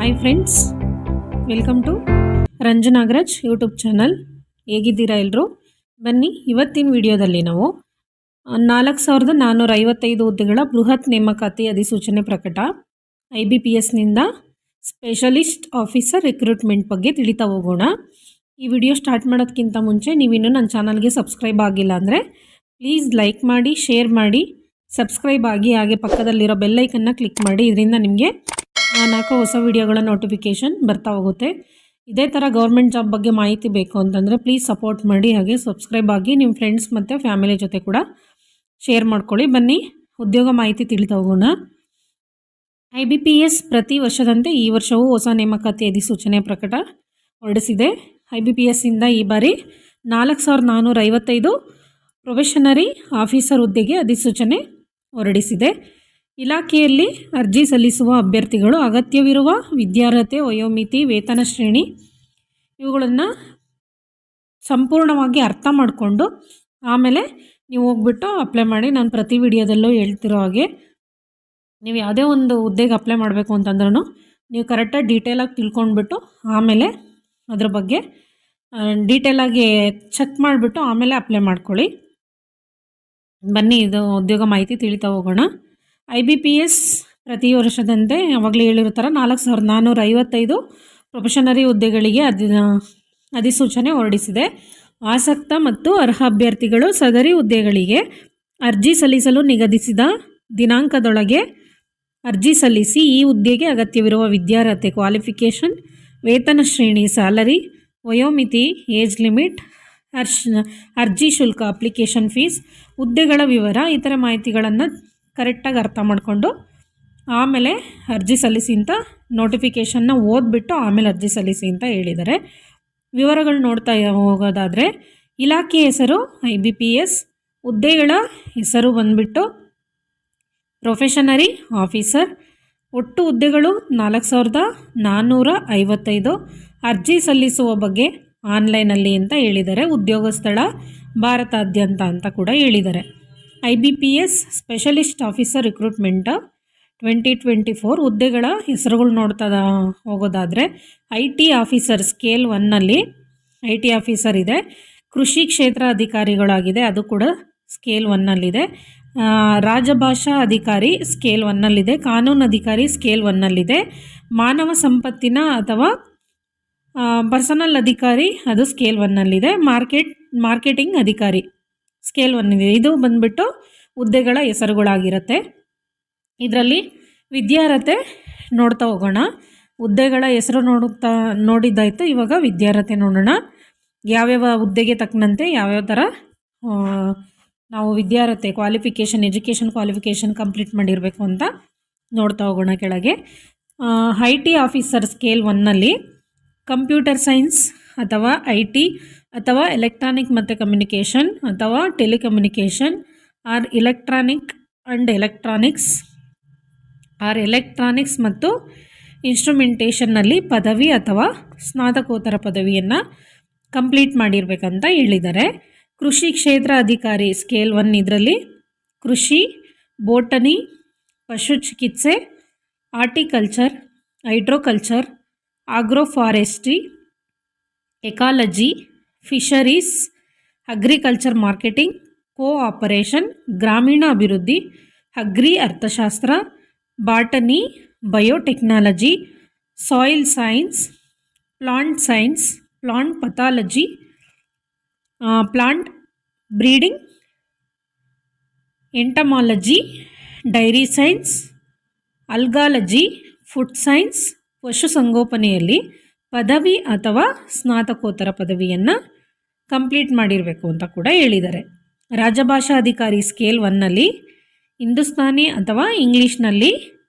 Hi friends, welcome to Ranju Nagaraj YouTube channel. ಹೇಗಿದ್ದೀರಾ ಎಲ್ಲರೂ? ಬನ್ನಿ, ಇವತ್ತಿನ ವಿಡಿಯೋದಲ್ಲಿ ನಾವು 4455 ಹುದ್ದೆಗಳ ಬೃಹತ್ ನೇಮಕಾತಿ ಅಧಿಸೂಚನೆ ಪ್ರಕಟ, IBPSನಿಂದ ಸ್ಪೆಷಲಿಸ್ಟ್ ಆಫೀಸರ್ ರಿಕ್ರೂಟ್ಮೆಂಟ್ ಬಗ್ಗೆ ತಿಳಿತಾ ಹೋಗೋಣ. ಈ ವಿಡಿಯೋ ಸ್ಟಾರ್ಟ್ ಮಾಡೋದಕ್ಕಿಂತ ಮುಂಚೆ ನೀವಿನ್ನೂ ನನ್ನ ಚಾನಲ್ಗೆ ಸಬ್ಸ್ಕ್ರೈಬ್ ಆಗಿಲ್ಲ ಅಂದರೆ ಪ್ಲೀಸ್ ಲೈಕ್ ಮಾಡಿ, ಶೇರ್ ಮಾಡಿ, ಸಬ್ಸ್ಕ್ರೈಬ್ ಆಗಿ, ಹಾಗೆ ಪಕ್ಕದಲ್ಲಿರೋ ಬೆಲ್ಲೈಕನ್ನ ಕ್ಲಿಕ್ ಮಾಡಿ. ಇದರಿಂದ ನಿಮಗೆ ನಾನು ಹಾಕೋ ಹೊಸ ವಿಡಿಯೋಗಳ ನೋಟಿಫಿಕೇಷನ್ ಬರ್ತಾ ಹೋಗುತ್ತೆ. ಇದೇ ಥರ ಗೌರ್ಮೆಂಟ್ ಜಾಬ್ ಬಗ್ಗೆ ಮಾಹಿತಿ ಬೇಕು ಅಂತಂದರೆ ಪ್ಲೀಸ್ ಸಪೋರ್ಟ್ ಮಾಡಿ, ಹಾಗೆ ಸಬ್ಸ್ಕ್ರೈಬ್ ಆಗಿ ನಿಮ್ಮ ಫ್ರೆಂಡ್ಸ್ ಮತ್ತು ಫ್ಯಾಮಿಲಿ ಜೊತೆ ಕೂಡ ಶೇರ್ ಮಾಡ್ಕೊಳ್ಳಿ. ಬನ್ನಿ, ಉದ್ಯೋಗ ಮಾಹಿತಿ ತಿಳಿತಾ ಹೋಗೋಣ. IBPS ಪ್ರತಿ ವರ್ಷದಂತೆ ಈ ವರ್ಷವೂ ಹೊಸ ನೇಮಕಾತಿ ಅಧಿಸೂಚನೆ ಪ್ರಕಟ ಹೊರಡಿಸಿದೆ. IBPSಯಿಂದ ಈ ಬಾರಿ 4455 ಪ್ರೊಬೆಷನರಿ ಆಫೀಸರ್ ಹುದ್ದೆಗೆ ಅಧಿಸೂಚನೆ ಹೊರಡಿಸಿದೆ. ಇಲಾಖೆಯಲ್ಲಿ ಅರ್ಜಿ ಸಲ್ಲಿಸುವ ಅಭ್ಯರ್ಥಿಗಳು ಅಗತ್ಯವಿರುವ ವಿದ್ಯಾರ್ಹತೆ, ವಯೋಮಿತಿ, ವೇತನ ಶ್ರೇಣಿ ಇವುಗಳನ್ನು ಸಂಪೂರ್ಣವಾಗಿ ಅರ್ಥ ಮಾಡಿಕೊಂಡು ಆಮೇಲೆ ನೀವು ಹೋಗ್ಬಿಟ್ಟು ಅಪ್ಲೈ ಮಾಡಿ. ನಾನು ಪ್ರತಿ ವಿಡಿಯೋದಲ್ಲೂ ಹೇಳ್ತಿರೋ ಹಾಗೆ ನೀವು ಯಾವುದೇ ಒಂದು ಹುದ್ದೆಗೆ ಅಪ್ಲೈ ಮಾಡಬೇಕು ಅಂತಂದ್ರೂ ನೀವು ಕರೆಕ್ಟಾಗಿ ಡೀಟೇಲಾಗಿ ತಿಳ್ಕೊಂಡ್ಬಿಟ್ಟು ಆಮೇಲೆ ಅದ್ರ ಬಗ್ಗೆ ಡೀಟೇಲಾಗಿ ಚೆಕ್ ಮಾಡಿಬಿಟ್ಟು ಆಮೇಲೆ ಅಪ್ಲೈ ಮಾಡ್ಕೊಳ್ಳಿ. ಬನ್ನಿ, ಇದು ಉದ್ಯೋಗ ಮಾಹಿತಿ ತಿಳಿತಾ ಹೋಗೋಣ. IBPS ಪ್ರತಿ ವರ್ಷದಂತೆ ಯಾವಾಗಲೂ ಹೇಳಿರೋ ಥರ 4455 ಪ್ರೊಫೆಷನರಿ ಹುದ್ದೆಗಳಿಗೆ ಅಧಿಸೂಚನೆ ಹೊರಡಿಸಿದೆ. ಆಸಕ್ತ ಮತ್ತು ಅರ್ಹ ಅಭ್ಯರ್ಥಿಗಳು ಸದರಿ ಹುದ್ದೆಗಳಿಗೆ ಅರ್ಜಿ ಸಲ್ಲಿಸಲು ನಿಗದಿಸಿದ ದಿನಾಂಕದೊಳಗೆ ಅರ್ಜಿ ಸಲ್ಲಿಸಿ ಈ ಹುದ್ದೆಗೆ ಅಗತ್ಯವಿರುವ ವಿದ್ಯಾರ್ಹತೆ, ಕ್ವಾಲಿಫಿಕೇಷನ್, ವೇತನ ಶ್ರೇಣಿ, ಸ್ಯಾಲರಿ, ವಯೋಮಿತಿ, ಏಜ್ ಲಿಮಿಟ್, ಅರ್ಜಿ ಶುಲ್ಕ, ಅಪ್ಲಿಕೇಶನ್ ಫೀಸ್, ಹುದ್ದೆಗಳ ವಿವರ, ಇತರ ಮಾಹಿತಿಗಳನ್ನು ಕರೆಕ್ಟಾಗಿ ಅರ್ಥ ಮಾಡಿಕೊಂಡು ಆಮೇಲೆ ಅರ್ಜಿ ಸಲ್ಲಿಸಿ ಅಂತ ನೋಟಿಫಿಕೇಷನ್ನ ಓದ್ಬಿಟ್ಟು ಆಮೇಲೆ ಅರ್ಜಿ ಸಲ್ಲಿಸಿ ಅಂತ ಹೇಳಿದ್ದಾರೆ. ವಿವರಗಳು ನೋಡ್ತಾ ಹೋಗೋದಾದರೆ ಇಲಾಖೆ ಹೆಸರು IBPS, ಹುದ್ದೆಗಳ ಹೆಸರು ಬಂದುಬಿಟ್ಟು ಪ್ರೊಫೆಷನರಿ ಆಫೀಸರ್, ಒಟ್ಟು ಹುದ್ದೆಗಳು 4455, ಅರ್ಜಿ ಸಲ್ಲಿಸುವ ಬಗ್ಗೆ ಆನ್ಲೈನಲ್ಲಿ ಅಂತ ಹೇಳಿದ್ದಾರೆ. ಉದ್ಯೋಗ ಸ್ಥಳ ಭಾರತಾದ್ಯಂತ ಅಂತ ಕೂಡ ಹೇಳಿದ್ದಾರೆ. IBPS ಸ್ಪೆಷಲಿಸ್ಟ್ ಆಫೀಸರ್ ರಿಕ್ರೂಟ್ಮೆಂಟ್ 2024 ಹುದ್ದೆಗಳ ಹೆಸರುಗಳು ನೋಡ್ತಾ ಹೋಗೋದಾದರೆ IT ಆಫೀಸರ್ ಸ್ಕೇಲ್ 1ನಲ್ಲಿ IT ಆಫೀಸರ್ ಇದೆ. ಕೃಷಿ ಕ್ಷೇತ್ರ ಅಧಿಕಾರಿಗಳಾಗಿದೆ, ಅದು ಕೂಡ ಸ್ಕೇಲ್ 1ನಲ್ಲಿದೆ. ರಾಜಭಾಷಾ ಅಧಿಕಾರಿ ಸ್ಕೇಲ್ 1ನಲ್ಲಿದೆ. ಕಾನೂನು ಅಧಿಕಾರಿ ಸ್ಕೇಲ್ 1ನಲ್ಲಿದೆ. ಮಾನವ ಸಂಪತ್ತಿನ ಅಥವಾ ಪರ್ಸನಲ್ ಅಧಿಕಾರಿ ಅದು ಸ್ಕೇಲ್ 1ನಲ್ಲಿದೆ. ಮಾರ್ಕೆಟಿಂಗ್ ಅಧಿಕಾರಿ ಸ್ಕೇಲ್ 1 ಇದು ಬಂದುಬಿಟ್ಟು ಹುದ್ದೆಗಳ ಹೆಸರುಗಳಾಗಿರುತ್ತೆ. ಇದರಲ್ಲಿ ವಿದ್ಯಾರ್ಹತೆ ನೋಡ್ತಾ ಹೋಗೋಣ. ಹುದ್ದೆಗಳ ಹೆಸರು ನೋಡಿದ್ದಾಯಿತು. ಇವಾಗ ವಿದ್ಯಾರ್ಹತೆ ನೋಡೋಣ. ಯಾವ್ಯಾವ ಹುದ್ದೆಗೆ ತಕ್ಕಂತೆ ಯಾವ್ಯಾವ ಥರ ನಾವು ವಿದ್ಯಾರ್ಹತೆ, ಕ್ವಾಲಿಫಿಕೇಷನ್, ಎಜುಕೇಷನ್ ಕ್ವಾಲಿಫಿಕೇಷನ್ ಕಂಪ್ಲೀಟ್ ಮಾಡಿರಬೇಕು ಅಂತ ನೋಡ್ತಾ ಹೋಗೋಣ. ಕೆಳಗೆ IT ಆಫೀಸರ್ ಸ್ಕೇಲ್ 1ನಲ್ಲಿ ಕಂಪ್ಯೂಟರ್ ಸೈನ್ಸ್ ಅಥವಾ IT ಅಥವಾ ಎಲೆಕ್ಟ್ರಾನಿಕ್ ಮತ್ತು ಕಮ್ಯುನಿಕೇಷನ್ ಅಥವಾ ಟೆಲಿಕಮ್ಯುನಿಕೇಷನ್ ಆರ್ ಎಲೆಕ್ಟ್ರಾನಿಕ್ಸ್ ಮತ್ತು ಇನ್ಸ್ಟ್ರುಮೆಂಟೇಷನ್ನಲ್ಲಿ ಪದವಿ ಅಥವಾ ಸ್ನಾತಕೋತ್ತರ ಪದವಿಯನ್ನು ಕಂಪ್ಲೀಟ್ ಮಾಡಿರಬೇಕಂತ ಹೇಳಿದ್ದಾರೆ. ಕೃಷಿ ಕ್ಷೇತ್ರ ಅಧಿಕಾರಿ ಸ್ಕೇಲ್ 1 ಇದರಲ್ಲಿ ಕೃಷಿ, ಬೋಟನಿ, ಪಶು ಚಿಕಿತ್ಸೆ, horticulture, hydroculture, agroforestry, ecology, fisheries, agriculture, marketing, cooperation, ಗ್ರಾಮೀಣ ಅಭಿವೃದ್ಧಿ, ಅಗ್ರಿ ಅರ್ಥಶಾಸ್ತ್ರ, botany, biotechnology, soil science, plant pathology, plant breeding, entomology, dairy science, algology, food science, ಪಶುಸಂಗೋಪನೆಯಲ್ಲಿ ಪದವಿ ಅಥವಾ ಸ್ನಾತಕೋತ್ತರ ಪದವಿಯನ್ನು ಕಂಪ್ಲೀಟ್ ಮಾಡಿರಬೇಕು ಅಂತ ಕೂಡ ಹೇಳಿದ್ದಾರೆ. ರಾಜಭಾಷಾ ಅಧಿಕಾರಿ ಸ್ಕೇಲ್ 1ನಲ್ಲಿ ಹಿಂದೂಸ್ತಾನಿ ಅಥವಾ ಇಂಗ್ಲೀಷ್ನಲ್ಲಿ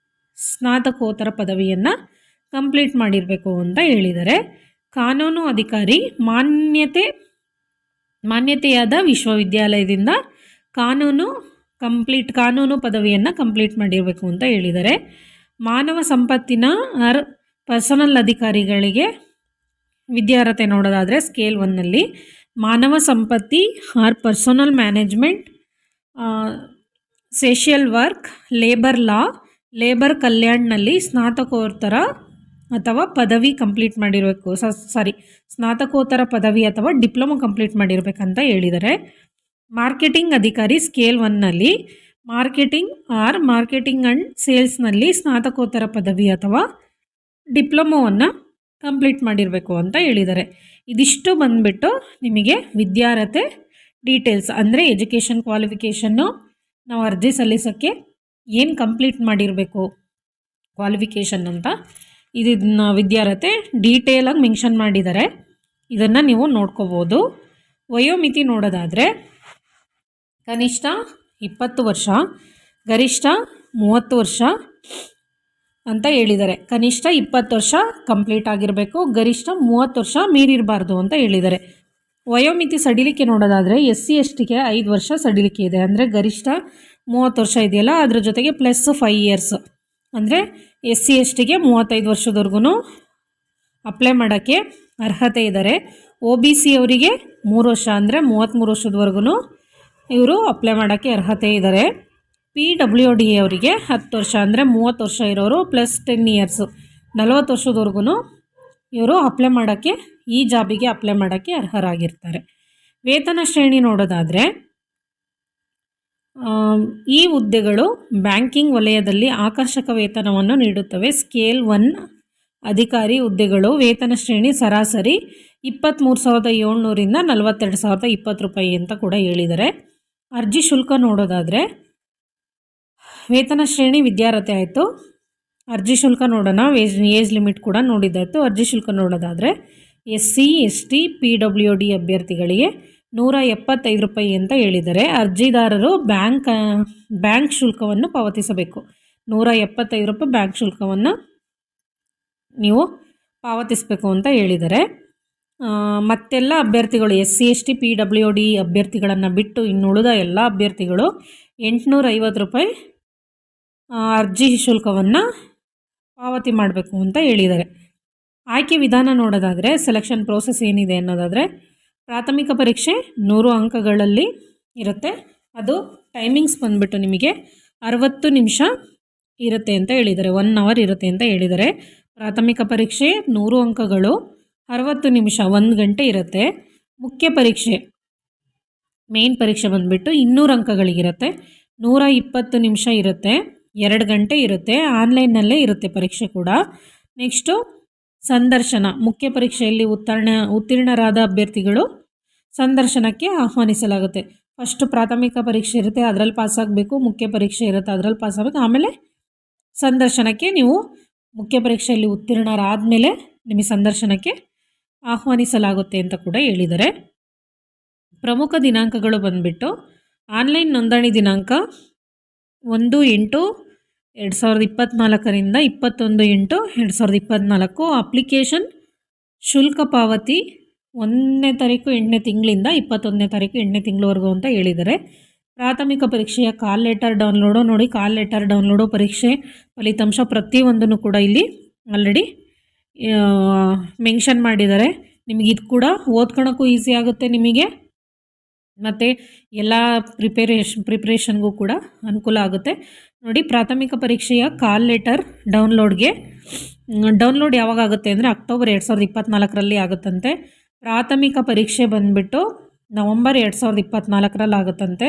ಸ್ನಾತಕೋತ್ತರ ಪದವಿಯನ್ನು ಕಂಪ್ಲೀಟ್ ಮಾಡಿರಬೇಕು ಅಂತ ಹೇಳಿದ್ದಾರೆ. ಕಾನೂನು ಅಧಿಕಾರಿ ಮಾನ್ಯತೆಯಾದ ವಿಶ್ವವಿದ್ಯಾಲಯದಿಂದ ಕಾನೂನು ಪದವಿಯನ್ನು ಕಂಪ್ಲೀಟ್ ಮಾಡಿರಬೇಕು ಅಂತ ಹೇಳಿದ್ದಾರೆ. ಮಾನವ ಸಂಪತ್ತಿನ ಪರ್ಸನಲ್ ಅಧಿಕಾರಿಗಳಿಗೆ ವಿದ್ಯಾರ್ಹತೆ ನೋಡೋದಾದರೆ ಸ್ಕೇಲ್ 1ನಲ್ಲಿ ಮಾನವ ಸಂಪತ್ತಿ or personnel management, social work, labour law, labour ಕಲ್ಯಾಣ್ನಲ್ಲಿ ಸ್ನಾತಕೋತ್ತರ ಅಥವಾ ಪದವಿ ಕಂಪ್ಲೀಟ್ ಮಾಡಿರಬೇಕು, ಸ್ನಾತಕೋತ್ತರ ಪದವಿ ಅಥವಾ ಡಿಪ್ಲೊಮೊ ಕಂಪ್ಲೀಟ್ ಮಾಡಿರಬೇಕಂತ ಹೇಳಿದ್ದಾರೆ. ಮಾರ್ಕೆಟಿಂಗ್ ಅಧಿಕಾರಿ ಸ್ಕೇಲ್ 1ನಲ್ಲಿ ಮಾರ್ಕೆಟಿಂಗ್ ಆ್ಯಂಡ್ ಸೇಲ್ಸ್ನಲ್ಲಿ ಸ್ನಾತಕೋತ್ತರ ಪದವಿ ಅಥವಾ ಡಿಪ್ಲೊಮೊವನ್ನು ಕಂಪ್ಲೀಟ್ ಮಾಡಿರಬೇಕು ಅಂತ ಹೇಳಿದ್ದಾರೆ. ಇದಿಷ್ಟು ಬಂದುಬಿಟ್ಟು ನಿಮಗೆ ವಿದ್ಯಾರ್ಹತೆ ಡೀಟೇಲ್ಸ್, ಅಂದರೆ ಎಜುಕೇಷನ್ ಕ್ವಾಲಿಫಿಕೇಷನ್ನು, ನಾವು ಅರ್ಜಿ ಸಲ್ಲಿಸೋಕ್ಕೆ ಏನು ಕಂಪ್ಲೀಟ್ ಮಾಡಿರಬೇಕು ಕ್ವಾಲಿಫಿಕೇಷನ್ ಅಂತ ಇದನ್ನ ವಿದ್ಯಾರ್ಹತೆ ಡೀಟೇಲಾಗಿ ಮೆನ್ಷನ್ ಮಾಡಿದ್ದಾರೆ. ಇದನ್ನು ನೀವು ನೋಡ್ಕೋಬೋದು. ವಯೋಮಿತಿ ನೋಡೋದಾದರೆ ಕನಿಷ್ಠ 20 ವರ್ಷ, ಗರಿಷ್ಠ 30 ವರ್ಷ ಅಂತ ಹೇಳಿದ್ದಾರೆ. ಕನಿಷ್ಠ 20 ವರ್ಷ ಕಂಪ್ಲೀಟ್ ಆಗಿರಬೇಕು, ಗರಿಷ್ಠ 30 ವರ್ಷ ಮೀರಿರಬಾರ್ದು ಅಂತ ಹೇಳಿದ್ದಾರೆ. ವಯೋಮಿತಿ ಸಡಿಲಿಕೆ ನೋಡೋದಾದರೆ SC STಗೆ 5 ವರ್ಷ ಸಡಿಲಿಕೆ ಇದೆ. ಅಂದರೆ ಗರಿಷ್ಠ 30 ವರ್ಷ ಇದೆಯಲ್ಲ, ಅದ್ರ ಜೊತೆಗೆ ಪ್ಲಸ್ 5 ಇಯರ್ಸ್, ಅಂದರೆ SC STಗೆ 35 ವರ್ಷದವರೆಗೂ ಅಪ್ಲೈ ಮಾಡೋಕ್ಕೆ ಅರ್ಹತೆ ಇದ್ದಾರೆ. OBC ಅವರಿಗೆ 3 ವರ್ಷ, ಅಂದರೆ 33 ವರ್ಷದವರೆಗೂ ಇವರು ಅಪ್ಲೈ ಮಾಡೋಕ್ಕೆ ಅರ್ಹತೆ ಇದ್ದಾರೆ. PWD ಅವರಿಗೆ 10 ವರ್ಷ, ಅಂದರೆ 30 ವರ್ಷ ಇರೋರು ಪ್ಲಸ್ 10 ಇಯರ್ಸು, 40 ವರ್ಷದವರೆಗೂ ಇವರು ಅಪ್ಲೈ ಮಾಡೋಕ್ಕೆ, ಈ ಜಾಬಿಗೆ ಅಪ್ಲೈ ಮಾಡೋಕ್ಕೆ ಅರ್ಹರಾಗಿರ್ತಾರೆ. ವೇತನ ಶ್ರೇಣಿ ನೋಡೋದಾದರೆ ಈ ಹುದ್ದೆಗಳು ಬ್ಯಾಂಕಿಂಗ್ ವಲಯದಲ್ಲಿ ಆಕರ್ಷಕ ವೇತನವನ್ನು ನೀಡುತ್ತವೆ. ಸ್ಕೇಲ್ 1 ಅಧಿಕಾರಿ ಹುದ್ದೆಗಳು ವೇತನ ಶ್ರೇಣಿ ಸರಾಸರಿ 23,700ರಿಂದ 42,020 ರೂಪಾಯಿ ಅಂತ ಕೂಡ ಹೇಳಿದ್ದಾರೆ. ಅರ್ಜಿ ಶುಲ್ಕ ನೋಡೋದಾದರೆ ವೇತನ ಶ್ರೇಣಿ ವಿದ್ಯಾರ್ಹತೆ ಆಯಿತು. ಅರ್ಜಿ ಶುಲ್ಕ ನೋಡೋಣ. ಏಜ್ ಲಿಮಿಟ್ ಕೂಡ ನೋಡಿದ್ದಾಯಿತು. ಅರ್ಜಿ ಶುಲ್ಕ ನೋಡೋದಾದರೆ SC ST PWD ಅಭ್ಯರ್ಥಿಗಳಿಗೆ 175 ರೂಪಾಯಿ ಅಂತ ಹೇಳಿದ್ದಾರೆ. ಅರ್ಜಿದಾರರು ಬ್ಯಾಂಕ್ ಶುಲ್ಕವನ್ನು ಪಾವತಿಸಬೇಕು. 175 ರೂಪಾಯಿ ಬ್ಯಾಂಕ್ ಶುಲ್ಕವನ್ನು ನೀವು ಪಾವತಿಸಬೇಕು ಅಂತ ಹೇಳಿದ್ದಾರೆ. ಮತ್ತೆಲ್ಲ ಅಭ್ಯರ್ಥಿಗಳು SC ST PWD ಅಭ್ಯರ್ಥಿಗಳನ್ನು ಬಿಟ್ಟು ಇನ್ನುಳಿದ ಎಲ್ಲ ಅಭ್ಯರ್ಥಿಗಳು 850 ರೂಪಾಯಿ ಅರ್ಜಿ ಶುಲ್ಕವನ್ನು ಪಾವತಿ ಮಾಡಬೇಕು ಅಂತ ಹೇಳಿದ್ದಾರೆ. ಆಯ್ಕೆ ವಿಧಾನ ನೋಡೋದಾದರೆ ಸೆಲೆಕ್ಷನ್ ಪ್ರೋಸೆಸ್ ಏನಿದೆ ಅನ್ನೋದಾದರೆ ಪ್ರಾಥಮಿಕ ಪರೀಕ್ಷೆ 100 ಅಂಕಗಳಲ್ಲಿ ಇರುತ್ತೆ. ಅದು ಟೈಮಿಂಗ್ಸ್ ಬಂದುಬಿಟ್ಟು ನಿಮಗೆ 60 ನಿಮಿಷ ಇರುತ್ತೆ ಅಂತ ಹೇಳಿದ್ದಾರೆ. 1 ಅವರ್ ಇರುತ್ತೆ ಅಂತ ಹೇಳಿದ್ದಾರೆ. ಪ್ರಾಥಮಿಕ ಪರೀಕ್ಷೆ 100 ಅಂಕಗಳು, 60 ನಿಮಿಷ, 1 ಗಂಟೆ ಇರುತ್ತೆ. ಮುಖ್ಯ ಪರೀಕ್ಷೆ ಮೇನ್ ಪರೀಕ್ಷೆ ಬಂದುಬಿಟ್ಟು 200 ಅಂಕಗಳಿಗಿರುತ್ತೆ, 120 ನಿಮಿಷ ಇರುತ್ತೆ, 2 ಗಂಟೆ ಇರುತ್ತೆ. ಆನ್ಲೈನ್ನಲ್ಲೇ ಇರುತ್ತೆ ಪರೀಕ್ಷೆ ಕೂಡ. ನೆಕ್ಸ್ಟು ಸಂದರ್ಶನ, ಮುಖ್ಯ ಪರೀಕ್ಷೆಯಲ್ಲಿ ಉತ್ತೀರ್ಣರಾದ ಅಭ್ಯರ್ಥಿಗಳು ಸಂದರ್ಶನಕ್ಕೆ ಆಹ್ವಾನಿಸಲಾಗುತ್ತೆ. ಫಸ್ಟು ಪ್ರಾಥಮಿಕ ಪರೀಕ್ಷೆ ಇರುತ್ತೆ, ಅದರಲ್ಲಿ ಪಾಸಾಗಬೇಕು. ಮುಖ್ಯ ಪರೀಕ್ಷೆ ಇರುತ್ತೆ, ಅದರಲ್ಲಿ ಪಾಸಾಗಬೇಕು. ಆಮೇಲೆ ಸಂದರ್ಶನಕ್ಕೆ ನೀವು ಮುಖ್ಯ ಪರೀಕ್ಷೆಯಲ್ಲಿ ಉತ್ತೀರ್ಣರಾದ ಮೇಲೆ ನಿಮಗೆ ಸಂದರ್ಶನಕ್ಕೆ ಆಹ್ವಾನಿಸಲಾಗುತ್ತೆ ಅಂತ ಕೂಡ ಹೇಳಿದ್ದಾರೆ. ಪ್ರಮುಖ ದಿನಾಂಕಗಳು ಬಂದುಬಿಟ್ಟು ಆನ್ಲೈನ್ ನೋಂದಣಿ ದಿನಾಂಕ 1/8/2024ರಿಂದ 21/8/2024. ಅಪ್ಲಿಕೇಶನ್ ಶುಲ್ಕ ಪಾವತಿ 1ನೇ ತಾರೀಕು 8ನೇ ತಿಂಗಳಿಂದ 21ನೇ ತಾರೀಕು 8ನೇ ತಿಂಗಳವರೆಗೂ ಅಂತ ಹೇಳಿದ್ದಾರೆ. ಪ್ರಾಥಮಿಕ ಪರೀಕ್ಷೆಯ ಕಾಲ್ ಲೆಟರ್ ಡೌನ್ಲೋಡು ನೋಡಿ. ಕಾಲ್ ಲೆಟರ್ ಡೌನ್ಲೋಡು, ಪರೀಕ್ಷೆ ಫಲಿತಾಂಶ ಪ್ರತಿಯೊಂದನ್ನು ಕೂಡ ಇಲ್ಲಿ ಆಲ್ರೆಡಿ ಮೆನ್ಷನ್ ಮಾಡಿದ್ದಾರೆ. ನಿಮಗೆ ಇದು ಕೂಡ ಓದ್ಕೊಳಕ್ಕೂ ಈಸಿ ಆಗುತ್ತೆ ನಿಮಗೆ, ಮತ್ತು ಎಲ್ಲ ಪ್ರಿಪ್ರೇಷನ್ಗೂ ಕೂಡ ಅನುಕೂಲ ಆಗುತ್ತೆ. ನೋಡಿ, ಪ್ರಾಥಮಿಕ ಪರೀಕ್ಷೆಯ ಕಾಲ್ ಲೆಟರ್ ಡೌನ್ಲೋಡ್ ಯಾವಾಗ ಆಗುತ್ತೆ ಅಂದರೆ ಅಕ್ಟೋಬರ್ 2024ರಲ್ಲಿ ಆಗುತ್ತಂತೆ. ಪ್ರಾಥಮಿಕ ಪರೀಕ್ಷೆ ಬಂದುಬಿಟ್ಟು ನವಂಬರ್ 2024ರಲ್ಲಿ ಆಗುತ್ತಂತೆ.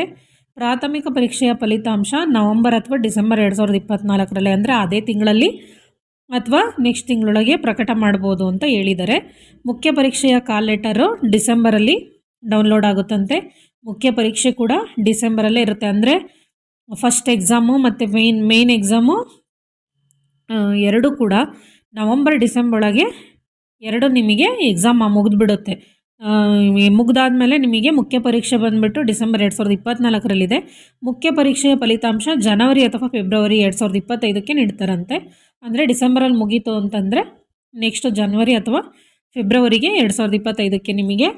ಪ್ರಾಥಮಿಕ ಪರೀಕ್ಷೆಯ ಫಲಿತಾಂಶ ನವಂಬರ್ ಅಥವಾ ಡಿಸೆಂಬರ್ 2024ರಲ್ಲಿ, ಅಂದರೆ ಅದೇ ತಿಂಗಳಲ್ಲಿ ಅಥವಾ ನೆಕ್ಸ್ಟ್ ತಿಂಗಳೊಳಗೆ ಪ್ರಕಟ ಮಾಡ್ಬೋದು ಅಂತ ಹೇಳಿದ್ದಾರೆ. ಮುಖ್ಯ ಪರೀಕ್ಷೆಯ ಕಾಲ್ ಲೆಟರು ಡಿಸೆಂಬರಲ್ಲಿ ಡೌನ್ಲೋಡ್ ಆಗುತ್ತಂತೆ. ಮುಖ್ಯ ಪರೀಕ್ಷೆ ಕೂಡ ಡಿಸೆಂಬರಲ್ಲೇ ಇರುತ್ತೆ. ಅಂದರೆ ಫಸ್ಟ್ ಎಕ್ಸಾಮು ಮತ್ತು ಮೇನ್ ಎಕ್ಸಾಮು ಎರಡೂ ಕೂಡ ನವಂಬರ್ ಡಿಸೆಂಬರ್ ಒಳಗೆ ಎರಡು ನಿಮಗೆ ಎಕ್ಸಾಮ್ ಮುಗಿದ್ಬಿಡುತ್ತೆ. ಮುಗಿದಾದ್ಮೇಲೆ ನಿಮಗೆ ಮುಖ್ಯ ಪರೀಕ್ಷೆ ಬಂದುಬಿಟ್ಟು ಡಿಸೆಂಬರ್ 2024ರಲ್ಲಿದೆ. ಮುಖ್ಯ ಪರೀಕ್ಷೆಯ ಫಲಿತಾಂಶ ಜನವರಿ ಅಥವಾ ಫೆಬ್ರವರಿ 2025ಕ್ಕೆ ನೀಡ್ತಾರಂತೆ. ಅಂದರೆ ಡಿಸೆಂಬರಲ್ಲಿ ಮುಗೀತು ಅಂತಂದರೆ ನೆಕ್ಸ್ಟ್ ಜನವರಿ ಅಥವಾ ಫೆಬ್ರವರಿಗೆ 2025ಕ್ಕೆ ನಿಮಗೆ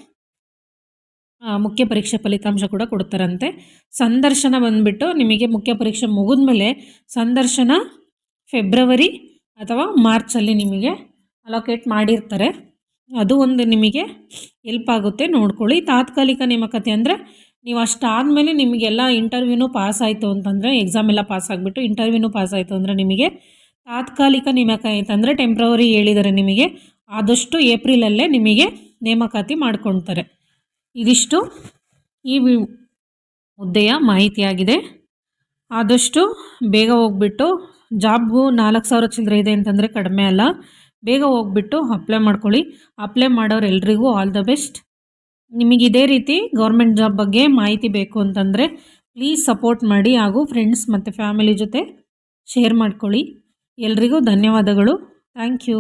ಮುಖ್ಯ ಪರೀಕ್ಷೆ ಫಲಿತಾಂಶ ಕೂಡ ಕೊಡ್ತಾರಂತೆ. ಸಂದರ್ಶನ ಬಂದುಬಿಟ್ಟು ನಿಮಗೆ ಮುಖ್ಯ ಪರೀಕ್ಷೆ ಮುಗಿದ್ಮೇಲೆ ಸಂದರ್ಶನ ಫೆಬ್ರವರಿ ಅಥವಾ ಮಾರ್ಚಲ್ಲಿ ನಿಮಗೆ ಅಲೋಕೇಟ್ ಮಾಡಿರ್ತಾರೆ. ಅದು ಒಂದು ನಿಮಗೆ ಹೆಲ್ಪ್ ಆಗುತ್ತೆ, ನೋಡ್ಕೊಳ್ಳಿ. ತಾತ್ಕಾಲಿಕ ನೇಮಕಾತಿ ಅಂದರೆ ನೀವು ಅಷ್ಟಾದಮೇಲೆ ನಿಮಗೆಲ್ಲ ಇಂಟರ್ವ್ಯೂನೂ ಪಾಸ್ ಆಯಿತು ಅಂತಂದರೆ, ಎಕ್ಸಾಮ್ ಎಲ್ಲ ಪಾಸ್ ಆಗಿಬಿಟ್ಟು ಇಂಟರ್ವ್ಯೂನೂ ಪಾಸ್ ಆಯಿತು ಅಂದರೆ ನಿಮಗೆ ತಾತ್ಕಾಲಿಕ ನೇಮಕ ಆಯ್ತಂದರೆ ಟೆಂಪ್ರವರಿ ಹೇಳಿದ್ದಾರೆ ನಿಮಗೆ, ಆದಷ್ಟು ಏಪ್ರಿಲಲ್ಲೇ ನಿಮಗೆ ನೇಮಕಾತಿ ಮಾಡ್ಕೊಳ್ತಾರೆ. ಇದಿಷ್ಟು ಈ ಹುದ್ದೆಯ ಮಾಹಿತಿಯಾಗಿದೆ. ಆದಷ್ಟು ಬೇಗ ಹೋಗ್ಬಿಟ್ಟು, ಜಾಬ್ಗೂ 4,000 ಚಿಲ್ಲರೆ ಇದೆ ಅಂತಂದರೆ ಕಡಿಮೆ ಅಲ್ಲ, ಬೇಗ ಹೋಗ್ಬಿಟ್ಟು ಅಪ್ಲೈ ಮಾಡ್ಕೊಳ್ಳಿ. ಅಪ್ಲೈ ಮಾಡೋರೆಲ್ರಿಗೂ ಆಲ್ ದ ಬೆಸ್ಟ್. ನಿಮಗೆ ಇದೇ ರೀತಿ ಗೌರ್ಮೆಂಟ್ ಜಾಬ್ ಬಗ್ಗೆ ಮಾಹಿತಿ ಬೇಕು ಅಂತಂದರೆ ಪ್ಲೀಸ್ ಸಪೋರ್ಟ್ ಮಾಡಿ, ಹಾಗೂ ಫ್ರೆಂಡ್ಸ್ ಮತ್ತು ಫ್ಯಾಮಿಲಿ ಜೊತೆ ಶೇರ್ ಮಾಡ್ಕೊಳ್ಳಿ. ಎಲ್ರಿಗೂ ಧನ್ಯವಾದಗಳು. Thank you.